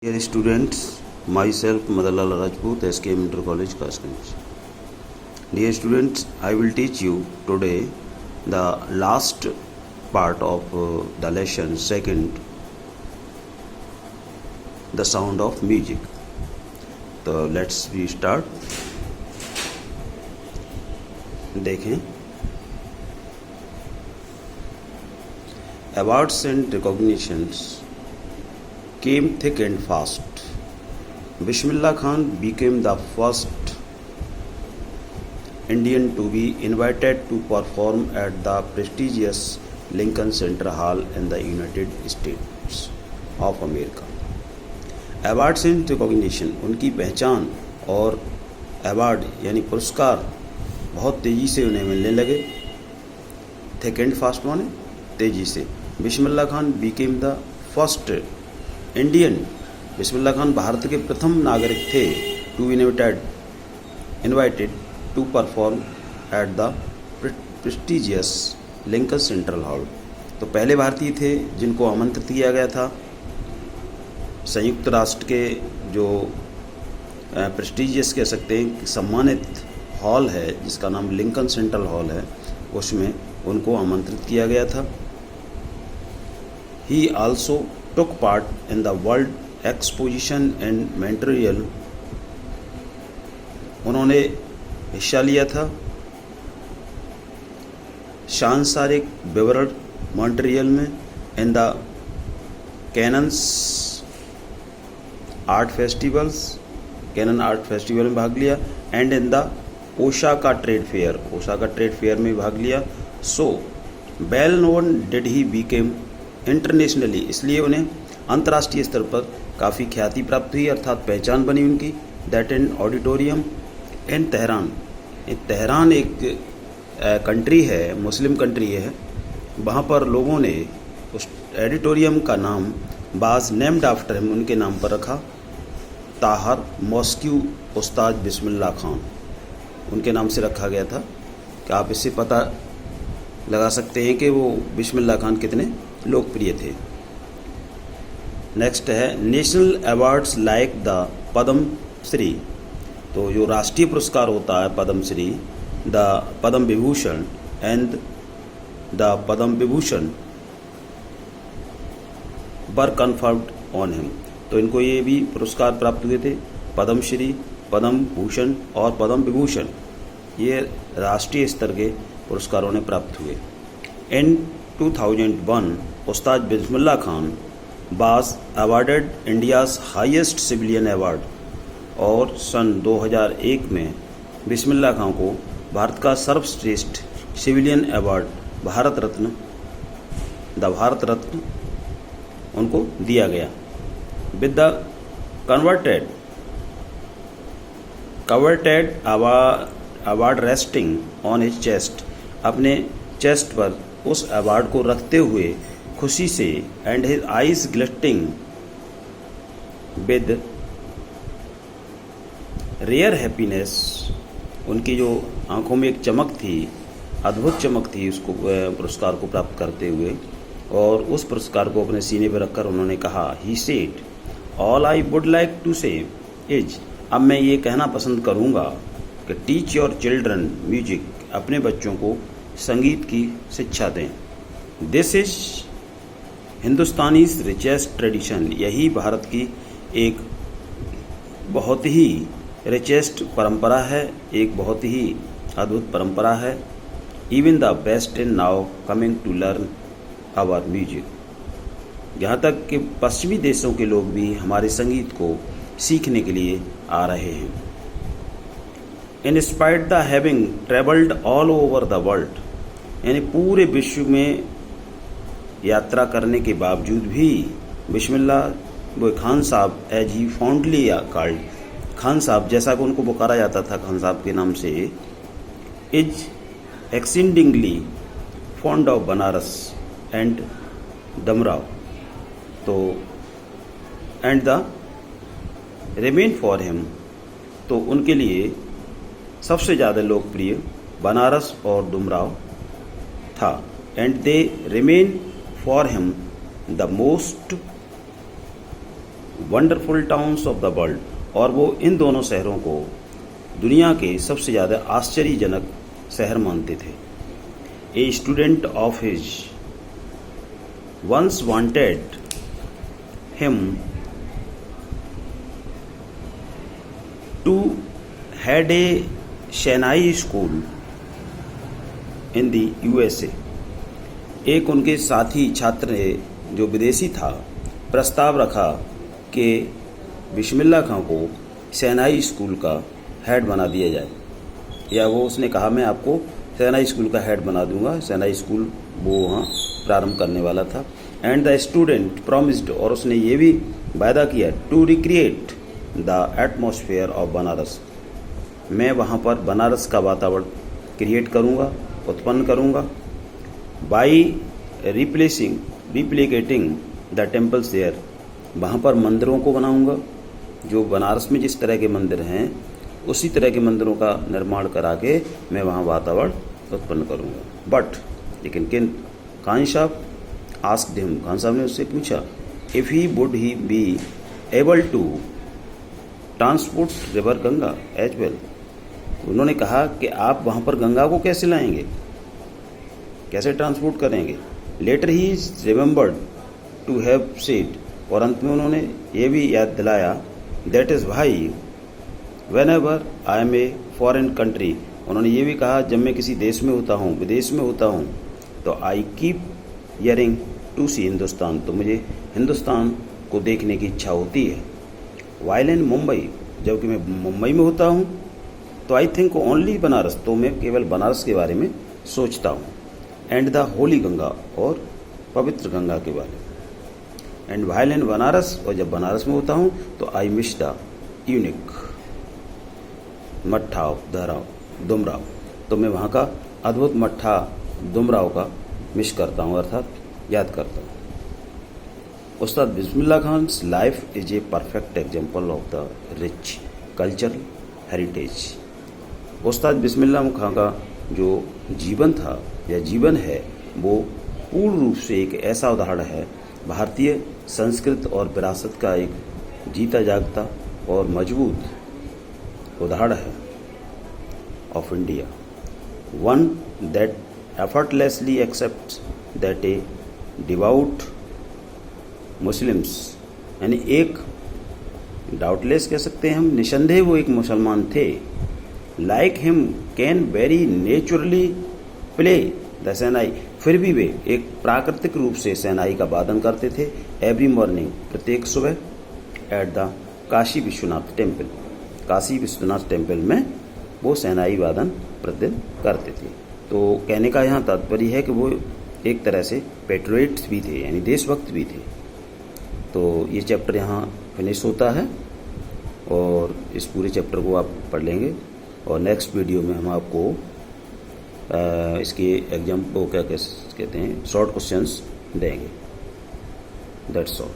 Dear students, myself Madalal Rajput, SKM Inter College, Kasganj. Dear students, I will teach you today the last part of the lesson, second, the sound of music. So let's we start. देखें, awards and recognitions came thick and fast. Bismillah Khan became the first Indian to be invited to perform at the prestigious Lincoln Center Hall in the United States of America. Awards and recognition, उनकी पहचान और award यानी पुरस्कार बहुत तेज़ी से उन्हें मिलने लगे. थिक एंड फास्ट माने तेज़ी से. Bismillah Khan became the first Indian. Bismillah Khan Bharat के प्रथम नागरिक थे to invited to perform at the prestigious Lincoln Central Hall. तो पहले भारतीय थे जिनको आमंत्रित किया गया था संयुक्त राष्ट्र के जो प्रेस्टिजियस कह सकते हैं सम्मानित हॉल है जिसका नाम लिंकन सेंट्रल हॉल है, उसमें उनको आमंत्रित किया गया था. ही also took part in the World Exposition in Montreal. उन्होंने हिस्सा लिया था सांसारिक विवरण मॉन्ट्रियल में. In the canons art festivals, canon art festival में भाग लिया. And in the Osaka trade fair में भाग लिया. So well known did he became internationally, इसलिए उन्हें अंतर्राष्ट्रीय स्तर पर काफ़ी ख्याति प्राप्त हुई अर्थात पहचान बनी उनकी. That in auditorium in Tehran. Tehran एक कंट्री है, मुस्लिम कंट्री है. वहाँ पर लोगों ने उस ऑडिटोरियम का नाम बाज नेम्ड आफ्टर हिम, उनके नाम पर रखा. ताहर मॉस्क्यू उस्ताद बिस्मिल्लाह खान उनके नाम से रखा गया था. कि आप इससे पता लगा सकते हैं कि वो बिस्मिल्लाह खान कितने लोकप्रिय थे. नेक्स्ट है national awards like the Padma Shri. तो जो राष्ट्रीय पुरस्कार होता है Padma Shri, the Padma Vibhushan and the Padma Vibhushan were confirmed on him. तो इनको ये भी पुरस्कार प्राप्त हुए थे, पद्म श्री, पद्म भूषण और पद्म विभूषण. ये राष्ट्रीय स्तर के पुरस्कारों ने प्राप्त हुए. इन 2001 उस्ताद बिस्मिल्लाह खान बाज awarded India's highest civilian award. और सन 2001 में बिस्मिल्लाह खान को भारत का सर्वश्रेष्ठ सिविलियन अवार्ड भारत रत्न उनको दिया गया. With the coveted award resting on his chest, अपने चेस्ट पर उस अवार्ड को रखते हुए खुशी से. And his eyes glittering with rare happiness, उनकी जो आंखों में एक चमक थी, अद्भुत चमक थी उसको पुरस्कार को प्राप्त करते हुए. और उस पुरस्कार को अपने सीने पर रखकर उन्होंने कहा, he said all I would like to say is, अब मैं ये कहना पसंद करूँगा कि टीच योर चिल्ड्रन म्यूजिक, अपने बच्चों को संगीत की शिक्षा दें. This is Hindustani richest tradition, यही भारत की एक बहुत ही रिचेस्ट परंपरा है, एक बहुत ही अद्भुत परंपरा है. Even the best in now coming to learn our music, यहाँ तक कि पश्चिमी देशों के लोग भी हमारे संगीत को सीखने के लिए आ रहे हैं. In spite the having travelled all over the world, यानी पूरे विश्व में यात्रा करने के बावजूद भी Bismillah Khan Sahab, as he fondly called, Khan Sahab जैसा कि उनको पुकारा जाता था खान साहब के नाम से, is exceedingly fond of Banaras and Dumraon. तो and the remain for him, तो उनके लिए सबसे ज़्यादा लोकप्रिय बनारस और डुमराव था. And they remain for him the most wonderful towns of the world, और वो इन दोनों शहरों को दुनिया के सबसे ज़्यादा आश्चर्यजनक शहर मानते थे। A student of his once wanted him to had a shehnai school in the USA। एक उनके साथी छात्र ने, जो विदेशी था, प्रस्ताव रखा कि बिस्मिल्लाह खां को शहनाई स्कूल का हेड बना दिया जाए, या वो उसने कहा मैं आपको शहनाई स्कूल का हेड बना दूंगा। शहनाई स्कूल वो वहाँ प्रारंभ करने वाला था। एंड द स्टूडेंट प्रॉमिस्ड, और उसने ये भी वायदा किया, to recreate the atmosphere of Banaras, मैं वहाँ पर बनारस का वातावरण क्रिएट करूँगा, उत्पन्न करूँगा, by replicating the temples there, वहाँ पर मंदिरों को बनाऊँगा, जो बनारस में जिस तरह के मंदिर हैं उसी तरह के मंदिरों का निर्माण करा के मैं वहाँ वातावरण उत्पन्न करूँगा। बट लेकिन खान साहब आस्क्ड हिम, खान साहब ने उससे पूछा, if he would he be able to transport river Ganga as well, उन्होंने कहा कि आप वहाँ पर गंगा को कैसे लाएंगे, कैसे ट्रांसपोर्ट करेंगे। Later he remembered to have said, और अंत में उन्होंने ये भी याद दिलाया, that is why whenever I am a foreign country, उन्होंने ये भी कहा जब मैं किसी देश में होता हूँ, विदेश में होता हूँ, तो आई कीप हियरिंग टू सी हिंदुस्तान, तो मुझे हिंदुस्तान को देखने की इच्छा होती है। वाइल इन मुंबई, जबकि मैं मुंबई में होता हूँ, तो आई थिंक ओनली बनारस, तो मैं केवल बनारस के बारे में सोचता हूँ। एंड द होली गंगा, और पवित्र गंगा के बारे में। एंड वाइल इन बनारस, और जब बनारस में होता हूँ तो आई मिस द यूनिक मट्ठा दुमराव, तो मैं वहाँ का अद्भुत मट्ठा दुमराव का मिस करता हूँ, अर्थात याद करता हूँ। Ustad Bismillah Khan's life is a perfect example of the rich cultural heritage. Ustad Bismillah खां का जो जीवन था या जीवन है, वो पूर्ण रूप से एक ऐसा उदाहरण है, भारतीय संस्कृत और विरासत का एक जीता जागता और मजबूत उदाहरण है of India, one that effortlessly accepts that A devout Muslims, यानी एक डाउटलेस कह सकते हैं हम, निसंदेह वो एक मुसलमान थे, like him can very naturally play the shehnai, फिर भी वे एक प्राकृतिक रूप से शहनाई का वादन करते थे, एवरी मॉर्निंग, प्रत्येक सुबह, at the Kashi Vishwanath temple, Kashi Vishwanath temple में वो शहनाई वादन प्रतिदिन करते थे। तो कहने का यहाँ तात्पर्य है कि वो एक तरह से पेट्रियट्स भी थे, यानी देशभक्त भी थे। तो ये चैप्टर यहाँ फिनिश होता है, और इस पूरे चैप्टर को आप पढ़ लेंगे, और नेक्स्ट वीडियो में हम आपको इसके एग्जाम को क्या कहते हैं, शॉर्ट क्वेश्चंस देंगे। That's all.